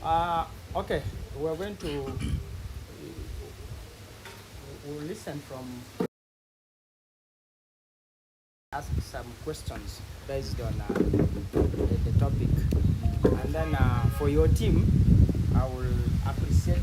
Okay, we're going to we'll listen from ask some questions based on the topic, and then for your team, I will appreciate.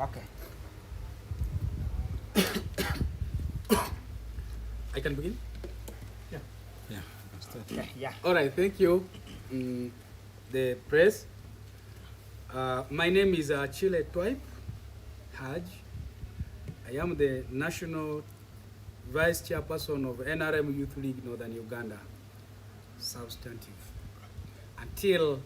Okay. I can begin? Yeah. Yeah. Yeah. All right, thank you, the press. My name is Chile Twipe Haj. I am the National Vice Chairperson of NRM Youth League Northern Uganda, substantive. Until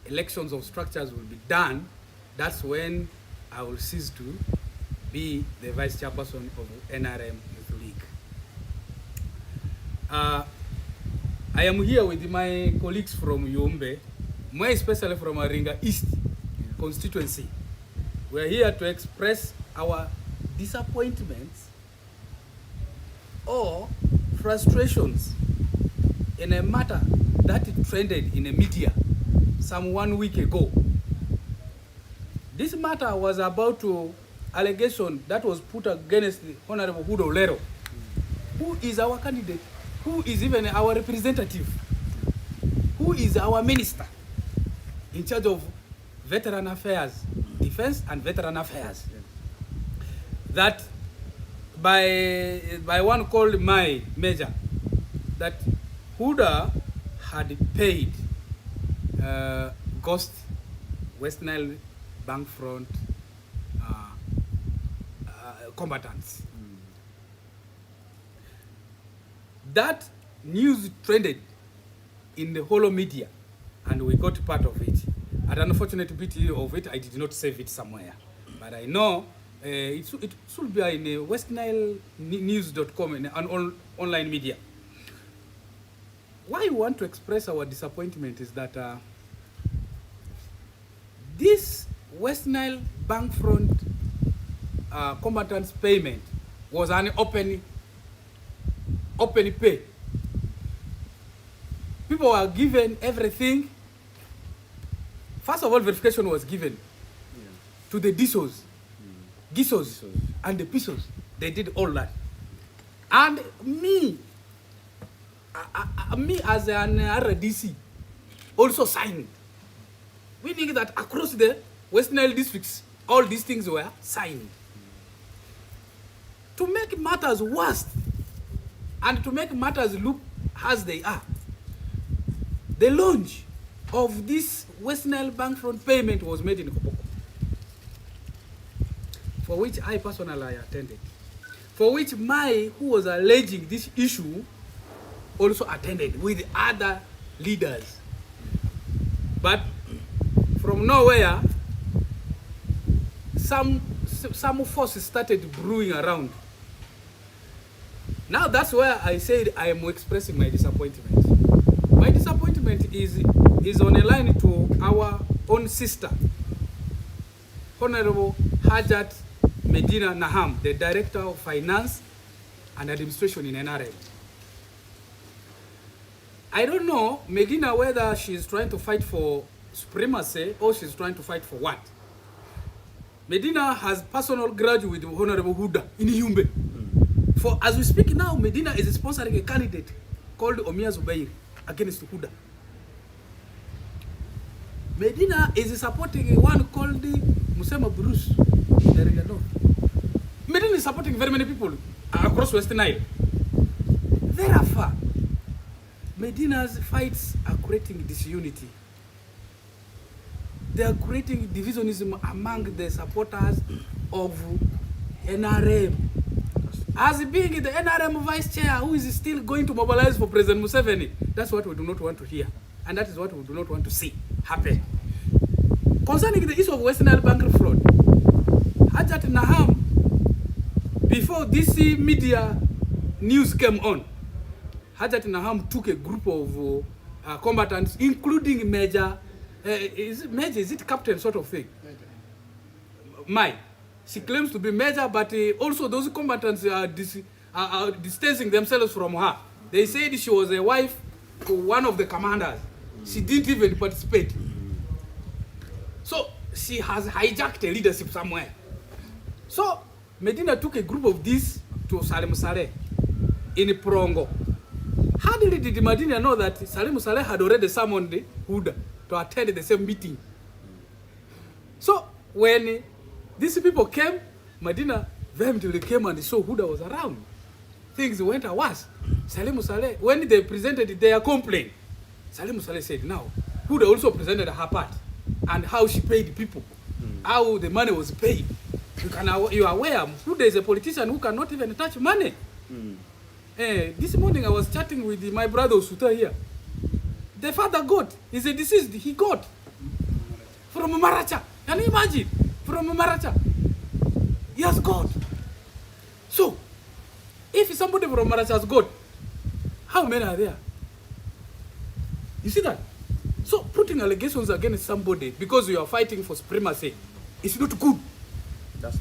elections of structures will be done, that's when I will cease to be the Vice Chairperson of NRM Youth League. I am here with my colleagues from Yumbe, more especially from Aringa East constituency. We are here to express our disappointments or frustrations in a matter that trended in the media some 1 week ago. This matter was about to allegation that was put against the Honorable Huda Oleru, who is our candidate, who is even our representative, who is our minister in charge of veteran affairs, defense and veteran affairs. That by one called my major, that Huda had paid Ghost West Nile Bank front combatants. That news trended in the whole media, and we got part of it. An unfortunate bit of it, I did not save it somewhere. But I know it should be in westnilenews.com and an online media. Why we want to express our disappointment is that this West Nile Bank front combatants payment was an open pay. People were given everything. First of all, verification was given to the DSOs, GISOs, and the PISOs. They did all that. And me as an RDC also signed. Meaning that across the West Nile districts, all these things were signed. To make matters worse, and to make matters look as they are, the launch of this West Nile Bank front payment was made in Koboko, for which I personally attended, for which who was alleging this issue, also attended with other leaders. But from nowhere, some forces started brewing around. Now that's where I said I am expressing my disappointment. My disappointment is on a line to our own sister, Honorable Hajat Medina Naham, the Director of Finance and Administration in NRM. I don't know, Medina, whether she's trying to fight for supremacy or she's trying to fight for what. Medina has personal grudge with Honorable Huda in Yumbe. For as we speak now, Medina is sponsoring a candidate called Omia Zubair against Huda. Medina is supporting one called Musema Bruce. Medina is supporting very many people across Western Nile. Therefore, Medina's fights are creating disunity. They are creating divisionism among the supporters of NRM. As being the NRM vice chair who is still going to mobilize for President Museveni, that's what we do not want to hear. And that is what we do not want to see happen. Concerning the issue of Western Nile bank fraud, Hajat Naham, before this media news came on, Hajat Naham took a group of combatants, including Major, is it captain sort of thing? Major. She claims to be Major, but also those combatants are distancing themselves from her. They said she was a wife to one of the commanders. She didn't even participate. So she has hijacked a leadership somewhere. So Medina took a group of these to Salim Saleh in Prongo. How did Medina know that Salim Saleh had already summoned Huda to attend the same meeting? So when these people came, Medina vehemently came and saw Huda was around. Things went worse. Salim Saleh, when they presented their complaint, Salim Saleh said, now, Huda also presented her part and how she paid people, how the money was paid. You are aware, Huda is a politician who cannot even touch money. This morning I was chatting with my brother Suta here. The father got, he's a deceased, he got from Maracha. Can you imagine? From Maracha. He has got. So, if somebody from Maracha has got, how many are there? You see that? So, putting allegations against somebody because you are fighting for supremacy is not good. That's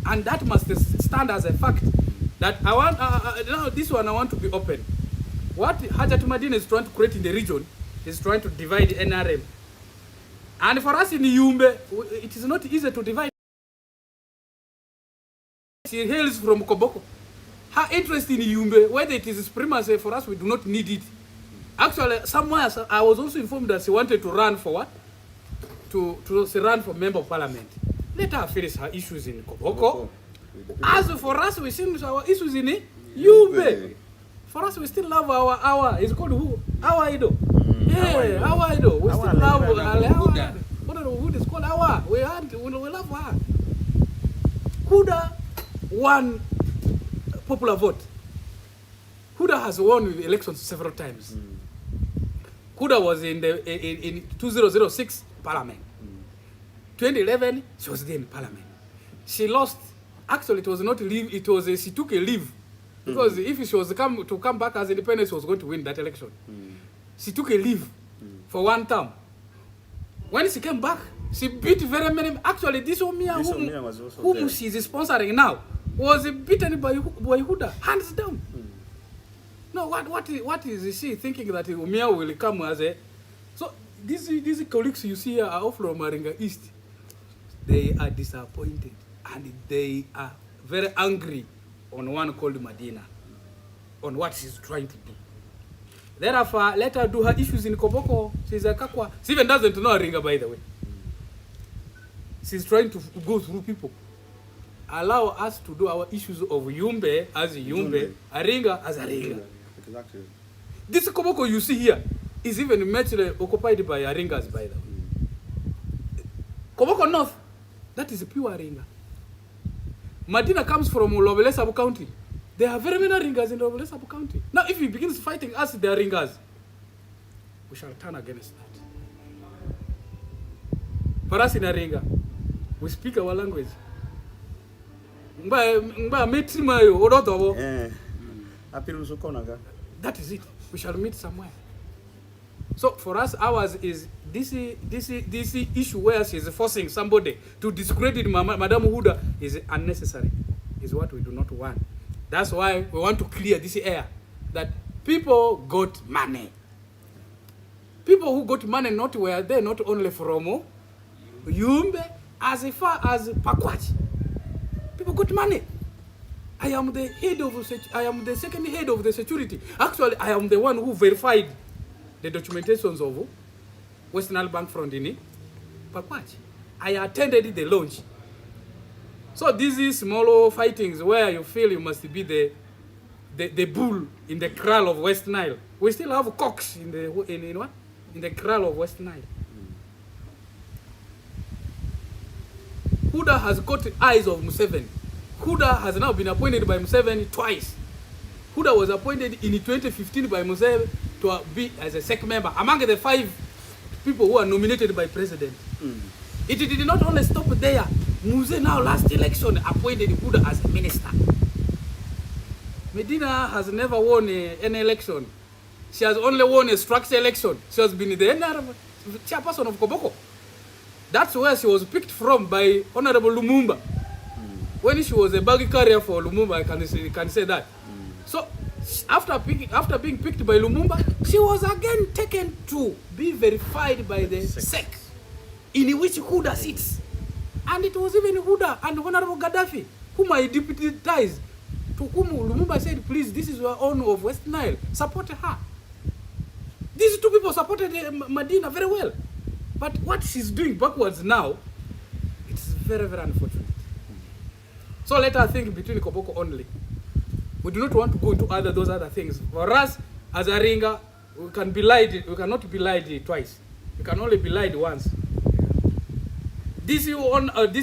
and that must stand as a fact. That I want, now this one I want to be open. What Hajat Madina is trying to create in the region is trying to divide the NRM. And for us in Yumbe, it is not easy to divide. She hails from Koboko. Her interest in Yumbe, whether it is supremacy, for us, we do not need it. Actually, somewhere I was also informed that she wanted to run for what? To run for member of parliament. Let her finish her issues in Koboko. As for us, we finish our issues in Yumbe. For us, we still love our it's called who? Our idol. Yeah, our idol. We still love our Huda is called our. We love her. Huda won popular vote. Huda has won elections several times. Huda was in 2006 parliament. 2011, she was there in parliament. She lost. Actually, it was not leave. It was she took a leave because if she was to come back as independent, she was going to win that election. She took a leave for one term. When she came back, she beat very many. Actually, this Omia whom she is sponsoring now was beaten by Huda, hands down. No, what is she thinking that Omia will come as a? So these colleagues you see here are all from Maringa East. They are disappointed and they are very angry on one called Medina, on what she's trying to do. Therefore, let her do her issues in Koboko. She's a Kakwa. She even doesn't know Aringa, by the way. She's trying to go through people. Allow us to do our issues of Yumbe as Yumbe, Aringa as Aringa. Exactly. This Koboko you see here is even much occupied by Aringas, by the way. Koboko North, that is pure Aringa. Medina comes from Lobele sub-county. There are very many ringers in Lobele sub-county. Now, if he begins fighting us, they are ringers. We shall turn against that. For us in a ringer, We speak our language. That is it. We shall meet somewhere. So for us, ours is this issue where she's forcing somebody to discredit Madam Huda is unnecessary. Is what we do not want. That's why we want to clear this air that people got money. People who got money not were there not only from Yumbe as far as Pakwach. People got money. I am the second head of the security. Actually, I am the one who verified the documentations of Western Nile Bank front in Pakwach. I attended the launch. So these small fightings where you feel you must be the bull in the kraal of West Nile. We still have cocks in the kraal of West Nile. Huda has got eyes of Museveni. Huda has now been appointed by Museveni twice. Huda was appointed in 2015 by Museveni to be as a SEC member among the 5 people who are nominated by president. It did not only stop there. Muse now last election appointed Huda as a minister. Medina has never won any election. She has only won a structure election. She has been the chairperson of Koboko. That's where she was picked from by Honorable Lumumba. When she was a bag carrier for Lumumba, I can say that. So after being picked by Lumumba, she was again taken to be verified by the SEC, in which Huda sits. And it was even Huda and Honorable Gaddafi whom I deputized, to whom Lumumba said, please, this is your own of West Nile, support her. These 2 people supported Medina very well. But what she's doing backwards now, it's very, very unfortunate. So let us think between Koboko only. We do not want to go into those other things. For us, as a ringer, we cannot be lied twice. We can only be lied once. This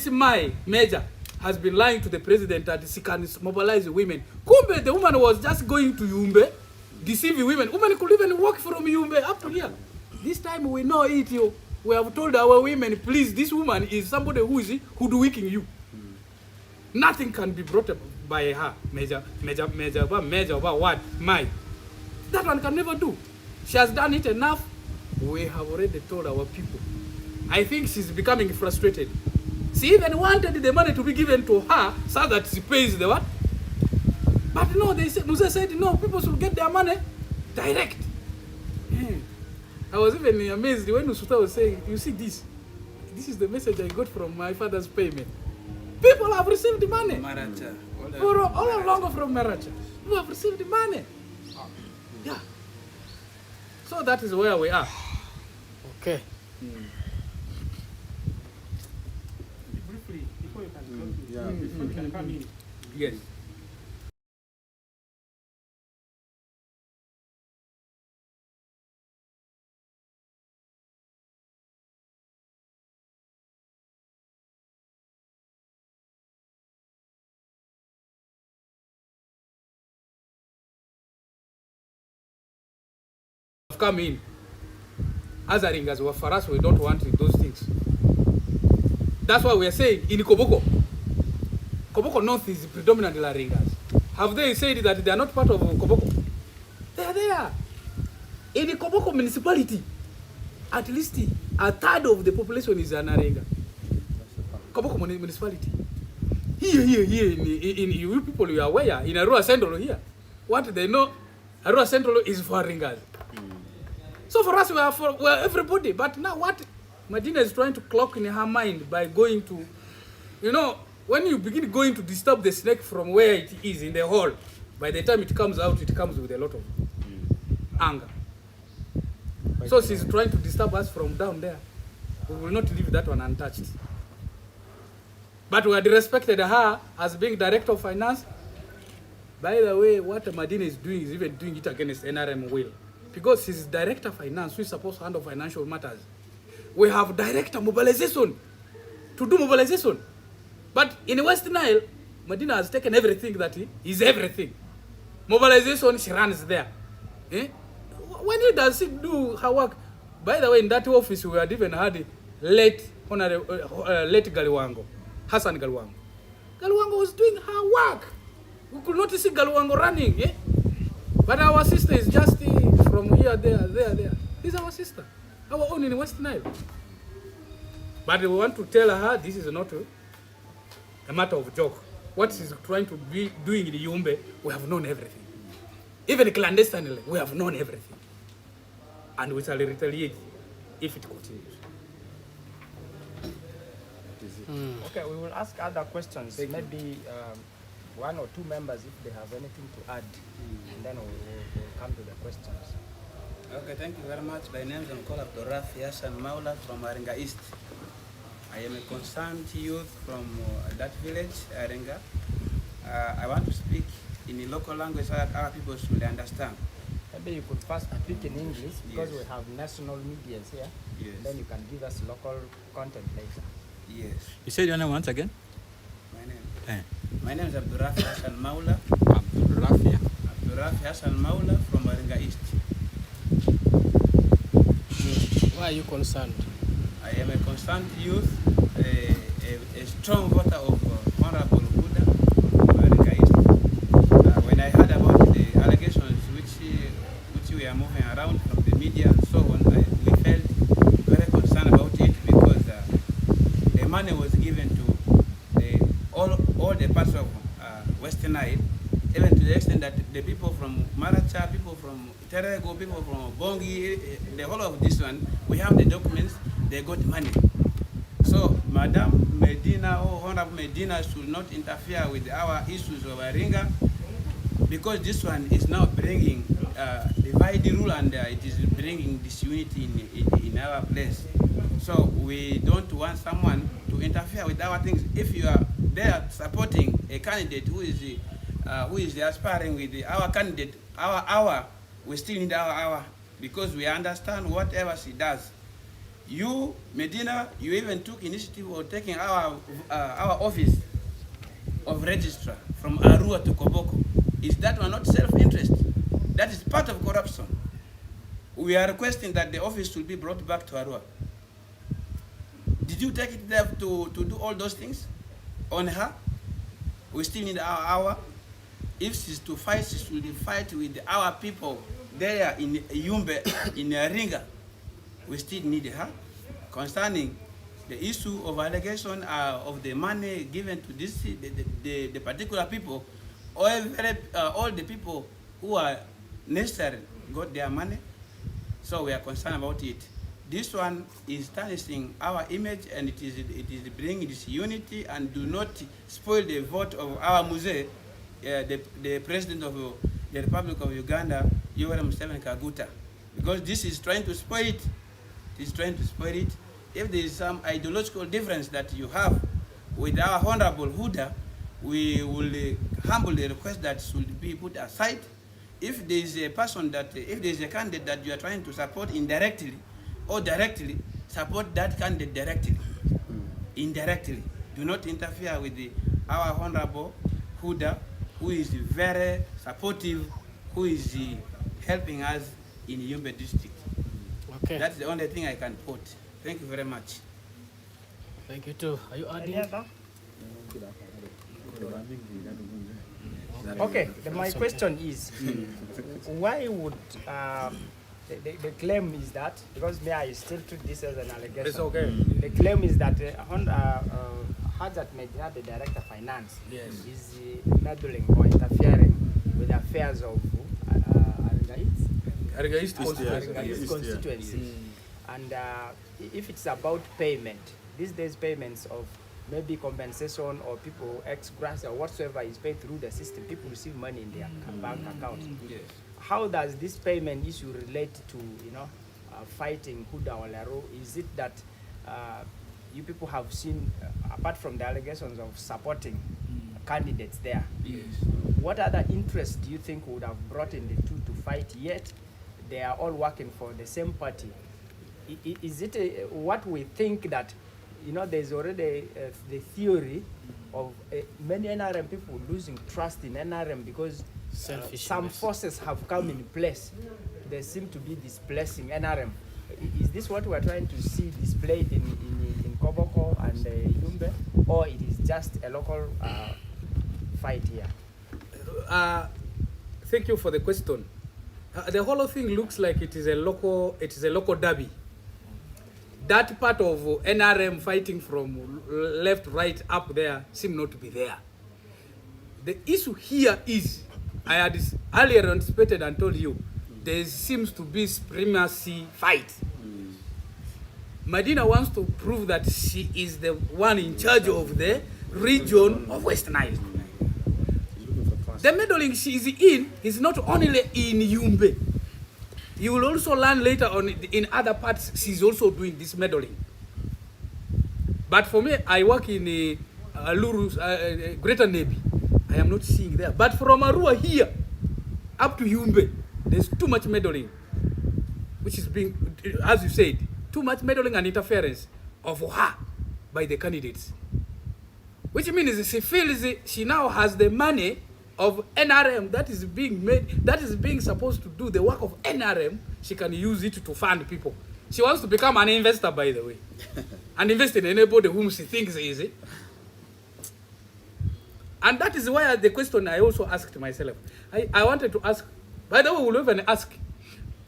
my major has been lying to the president that she can mobilize women. Kumbe, the woman was just going to Yumbe, deceiving women. Women could even walk from Yumbe up to here. This time we know it. We have told our women, please, this woman is somebody who is hoodwinking you. Nothing can be brought up by her. Major, what? My. That one can never do. She has done it enough. We have already told our people. I think she's becoming frustrated. She even wanted the money to be given to her so that she pays the what? But no, Musa said, no, people should get their money direct. I was even amazed when Usuta was saying, you see this? This is the message I got from my father's payment. People have received money. Maracha. All along from Maracha. People have received money. Yeah. So that is where we are. Okay. Briefly, before you can come in. Yes. Come in. As a ringers, for us, we don't want those things. That's why we are saying in Koboko North is predominantly ringers. Have they said that they are not part of Koboko? They are there. In the Koboko municipality, at least a third of the population is an Arenga. Koboko municipality. Here, in you people, you are aware, in Arua Central here, what they know, Arua Central is for ringers. So for us, we are everybody. But now what Medina is trying to clock in her mind by going to, when you begin going to disturb the snake from where it is in the hole, by the time it comes out, it comes with a lot of anger. So she's trying to disturb us from down there. We will not leave that one untouched. But we had respected her as being director of finance. By the way, what Medina is doing is even doing it against NRM will. Because she's director of finance, who is supposed to handle financial matters. We have director mobilization to do mobilization. But in West Nile, Medina has taken everything that is everything. Mobilization, she runs there. When does she do her work? By the way, in that office, we had even had late late Galiwango, Hassan Galiwango. Galiwango was doing her work. We could not see Galiwango running, eh? But our sister is just from here, there. This is our sister, our own in West Nile. But we want to tell her this is not a matter of joke. What she's trying to be doing in Yumbe, we have known everything. Even clandestinely, we have known everything. And we shall retaliate if it continues. Okay, we will ask other questions. Maybe one or two members if they have anything to add, and then we'll come to the questions. Okay, thank you very much. My name is Abdurrafi Hassan Maula from Aringa East. I am a concerned youth from that village, Aringa. I want to speak in the local language so that our people should understand. Maybe you could first speak in English because Yes. we have national media here. Yes. Then you can give us local content later. Yes. You said your name once again? My name is Abdurrafi Hassan Maula. Abdurrafi Hassan Maula from Aringa East. Why are you concerned? I am a concerned youth, a strong voter of Honorable Huda from Aringa East. When I heard about the allegations which we are moving around from the media and so on, we felt very concerned about it because the money was given to all the parts of Western Nile, even to the extent that the people from Maracha, people from Terego, people from Bongi, the whole of this one, we have the documents, they got money. So Madam Medina or Honorable Medina should not interfere with our issues of Aringa, because this one is now bringing divide rule, and it is bringing disunity in our place. So we don't want someone to interfere with our things. If you are there supporting a candidate who is aspiring with our candidate, we still need our, because we understand whatever she does. You, Medina, you even took initiative of taking our office of registrar from Arua to Koboko. Is that one not self-interest? That is part of corruption. We are requesting that the office should be brought back to Arua. Did you take it there to do all those things on her? We still need our. If she's to fight, she should fight with our people there in Yumbe, in Aringa. We still need her. Concerning the issue of allegation of the money given to this the particular people, all the people who are necessary got their money. So we are concerned about it. This one is tarnishing our image, and it is bringing disunity, and do not spoil the vote of our Muse, the President of the Republic of Uganda, Yoweri Museveni Kaguta, because this is trying to spoil it. It is trying to spoil it. If there is some ideological difference that you have with our Honorable Huda, we will humbly request that should be put aside. If there is a person if there is a candidate that you are trying to support indirectly or directly, support that candidate directly. Indirectly. Do not interfere with our Honorable Huda, who is very supportive, who is helping us in Yumbe district. Okay. That's the only thing I can put. Thank you very much. Thank you too. Are you adding? Okay, my question is, why would the claim is that, because me, I still treat this as an allegation. It's okay. The claim is that Hazrat Medina, the Director of Finance, Yes. is meddling or interfering with the affairs of Aringa East constituency. And if it's about payment, these days payments of maybe compensation or people ex gratia or whatsoever is paid through the system, people receive money in their bank account. Yes. How does this payment issue relate to fighting Huda Oleru? Is it that you people have seen, apart from the allegations of supporting candidates there, Yes. what other interest do you think would have brought in the two to fight, yet they are all working for the same party? Is it what we think that, there's already the theory of many NRM people losing trust in NRM because some forces have come in place. They seem to be displacing NRM. Is this what we're trying to see displayed in Kobo? Koboko and Yumbe, or it is just a local fight here? Thank you for the question. The whole thing looks like it is a local derby. That part of NRM fighting from left, right, up there seem not to be there. The issue here is, I had earlier anticipated and told you, there seems to be supremacy fight. Medina wants to prove that she is the one in charge of the region of West Nile. The meddling she is in is not only in Yumbe. You will also learn later on in other parts she's also doing this meddling. But for me, I work in Aluru, Greater Navy. I am not seeing there. But from Arua here up to Yumbe, there's too much meddling, which is being, as you said, too much meddling and interference of her by the candidates. Which means she feels she now has the money of NRM that is being made, that is being supposed to do the work of NRM. She can use it to fund people. She wants to become an investor, by the way, and invest in anybody whom she thinks is it. And that is why the question I also asked myself. I wanted to ask, by the way, we'll even ask,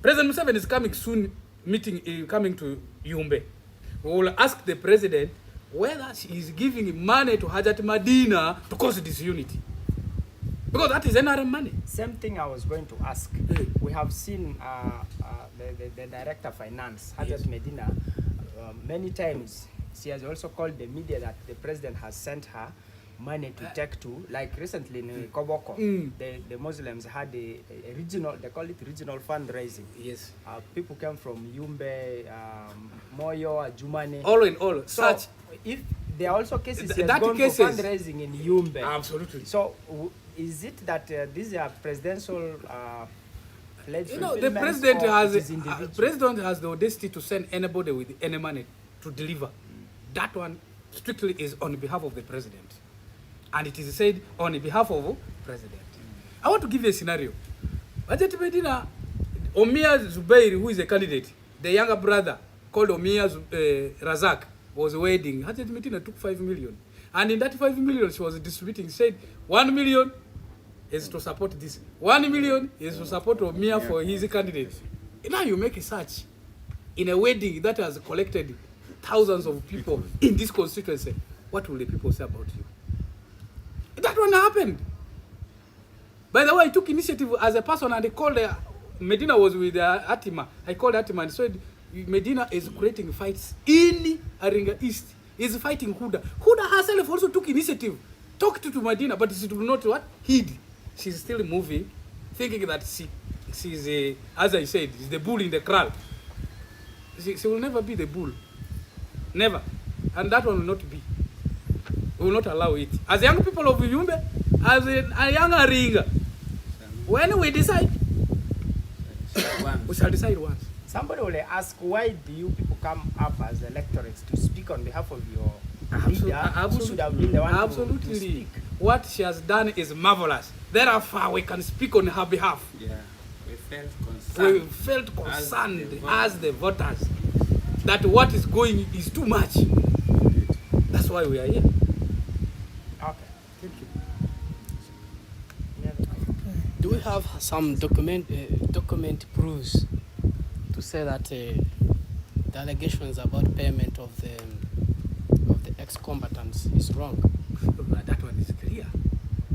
President Museveni is coming soon, coming to Yumbe. We will ask the president whether she is giving money to Hajat Medina to cause disunity. Because that is NRM money. Same thing I was going to ask. We have seen the director of finance, Hajat Yes. Medina, many times. She has also called the media that the president has sent her money to take to, like recently in Koboko, the Muslims had a regional, they call it regional fundraising. Yes. People came from Yumbe, Moyo, Jumane. All in all, So such. if there are also cases he has That gone cases- for fundraising in Yumbe. Absolutely. So is it that these are presidential pledge You know, the fulfillments, president or has it is individual? president has the audacity to send anybody with any money to deliver. That one strictly is on behalf of the president, and it is said on behalf of president. I want to give you a scenario. Hajat Medina, Omia Zubair, who is a candidate, the younger brother called Omia Razak, was wedding. Hajat Medina took 5 million, and in that 5 million she was distributing. Said 1 million is to support this. 1 million is to support Omia for his candidate. Now you make a search in a wedding that has collected thousands of people in this constituency. What will the people say about you? That one happened. By the way, I took initiative as a person and I called Medina was with Atima. I called Atima and said, Medina is creating fights in Aringa East. Is fighting Huda. Huda herself also took initiative. Talked to Medina, but she did not what? Hid. She's still moving, thinking that she's as I said, is the bull in the crowd. She will never be the bull. Never. And that one will not be. We will not allow it. As young people of Yumbe, as a young Aringa, when we decide, we shall decide once. Somebody will ask, why do you people come up as electorates to speak on behalf of your leader, who should have been the one to speak? What she has done is marvelous. Therefore, we can speak on her behalf. Yeah, we felt concerned. We felt concerned as the voters that what is going is too much. That's why we are here. Okay. Thank you. Do we have some document proofs to say that the allegations about payment of the ex-combatants is wrong? That one is clear.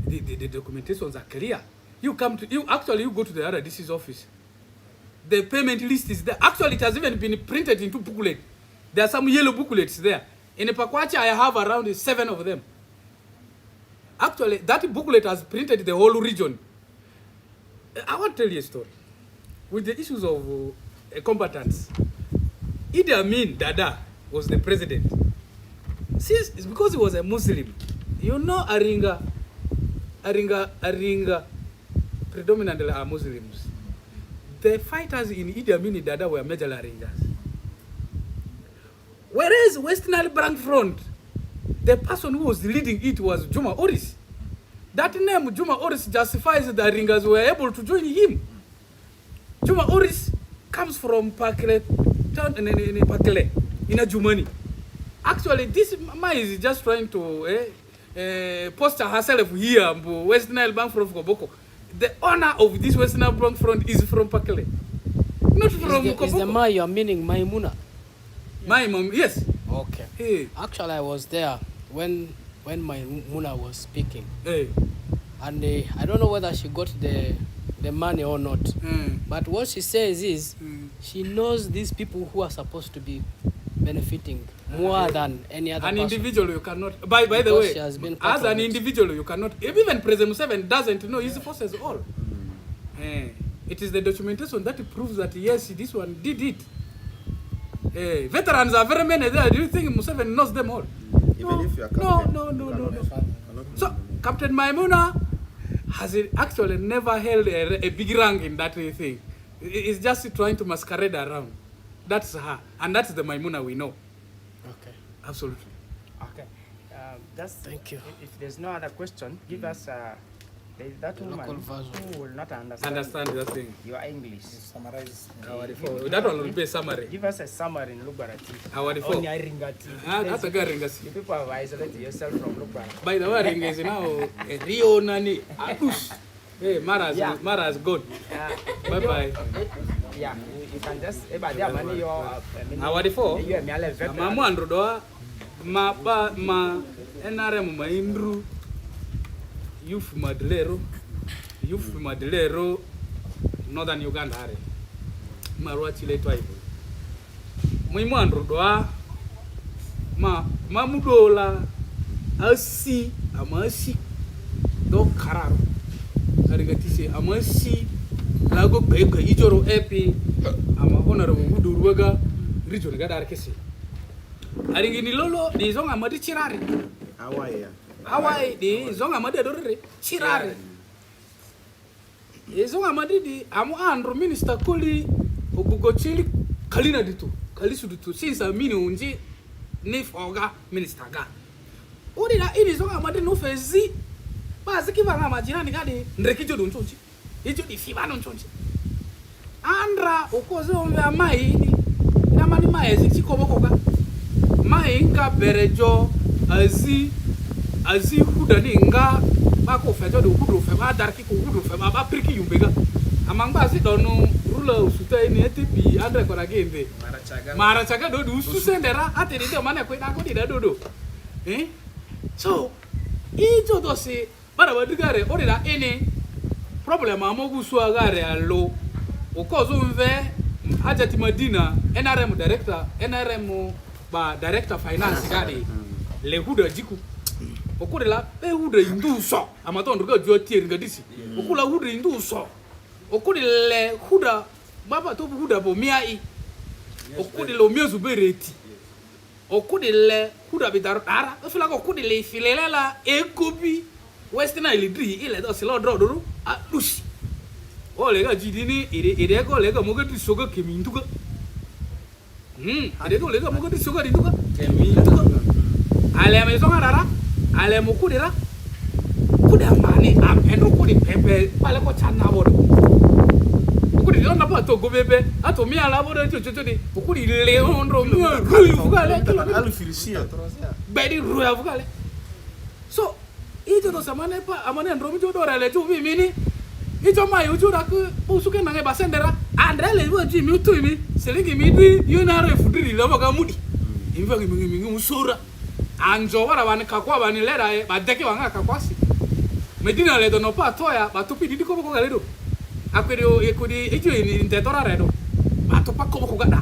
The documentations are clear. You go to the RDC's office. The payment list is there. Actually, it has even been printed into booklet. There are some yellow booklets there. In Pakwacha, I have around 7 of them. Actually, that booklet has printed the whole region. I want to tell you a story. With the issues of combatants, Idi Amin Dada was the president. Since it's because he was a Muslim, you know, Aringa predominantly are Muslims. The fighters in Idi Amin Dada were major Aringas. Whereas West Nile Branch Front, the person who was leading it was Juma Oris. That name, Juma Oris, justifies the Aringas were able to join him. Juma Oris comes from Pakle, town in Pakle, in Ajumani. Actually, this Mai is just trying to poster herself here, West Nile Bank Front Koboko. The owner of this West Nile Bank Front is from Pakele. Not from Koboko. Is the Ma you are meaning Maimuna? My mom, yes. Okay. Hey. Actually, I was there when Maimuna was speaking. Hey. And I don't know whether she got the money or not. But what she says is she knows these people who are supposed to be benefiting more than any other An person. individual you cannot. By the Because way, she has been part as of an it. individual you cannot. Even President Museveni doesn't know his forces all. It is the documentation that proves that yes, this one did it. Veterans are very many there. Do you think Museveni knows them all? Even if you are No. So Captain Maimuna has actually never held a big rank in that thing. It's just trying to masquerade around. That's her, and that's the Maimuna we know. Okay. Absolutely. Okay. Just Thank you. If there's no other question, give us there is that woman local version. who will not understand That thing. your English. Summarize. That one will be a summary. Give us a summary in Lugbarati. Our Only default. I ring at you. That's a good ring. You people have isolated yourself from Lugbarati. By the way, ring is now a Rio Nani. Apush. Hey, Mara's good. Bye bye. Yeah, you can just. But there money your. Our default. You are merely veteran. Mamu androdoa ma NRM ma Indru youth Madlero Northern Uganda are marwa chile twibe muimu androdoa ma mudola asi amasi do kararo arigatise amasi lago bega ijoro epi ama honorable Huduruwaga region gadar kesi aringini lolo di zonga amadi chirari Hawaii di zonga amadi adorere chirari zonga amadi di amu andro minister kuli ogugo chili kalina ditu kalisu ditu since mini unji ni foga minister ga uri na ini zonga amadi no fezi bazi kivanga majirani gadi ndrekijo donchonchi ijo di fibano nchonchi andra ukoze ombe amai ini namani maezi chikobokoga mainga berejo azi Huda ninga bako fejo do Hudu fe ba darki ko Hudu fe ba priki Yumbega amangba asi donu rula usuta ini etepi andre kora gembe marachaga do usu sendera ate de mana ko na ko di do so ijo do se bara badigare ori da ene problem amogu su agare allo ukozo mve ajati Madina NRM director ba director finance gadi le Huda jiku okure la be Huda induso amatondo ga jotier ngadisi okula Huda induso okure le Huda baba to Huda bo miai okure lo miezu bereti okure le Huda be dara ofila ko okure le filelela ekobi West Nile dri ile do se lo dro a lusi o le ga jidini ire ko le ga mogati soga keminduga ade to lega mogati soga dinduga ale me songa rara ale mukudira kuda mani apendo kudi pepe pale ko chana bodo kudi yona pa to go bebe ato mi ala bodo chocho di kudi le ondro mi ru fugale Alu filisia. bedi ru fugale so ijo to samane pa amane ndro mi jodo rale ju mi mini ijo mai uju da ku busuke nange basendera andre le wo ji mi tu mi selingi mi di yona refudiri lo baga mudi imva mi musura anjo wara bani kakwa bani lera badeke wanga kakwasi medina le dono pa toya batupi didi ko gale do akwero ekudi ejo ni ntetora redo batupa ko ko gada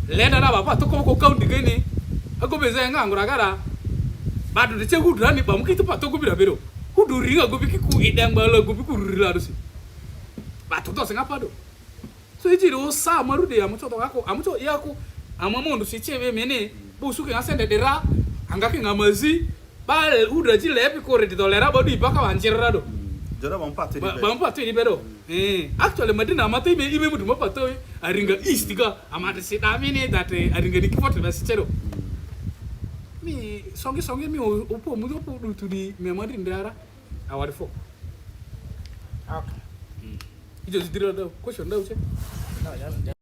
lenda na baba to ko kaundi geni ako beze ngangura gara badu de chegu drani ba mukiti pa to go bira bero Hudu ringa go biki ku idang bala go biku rila dosi batu to senga pado so ejiro sa maru de amucho to ako amucho yako amamondo si chebe mene busuke ngasende dera angake ngamazi ba Huda ji lepi ko re dolera bodu ibaka wanjira do Jora bampato di bampato di bedo actually Madina amate ime mudu mapato aringa east ga amate si damini that aringa dikifot basicero mi songi mi opo mudu opo to di memory ndara awari fo Okay. ijo zidira do question da uche No, just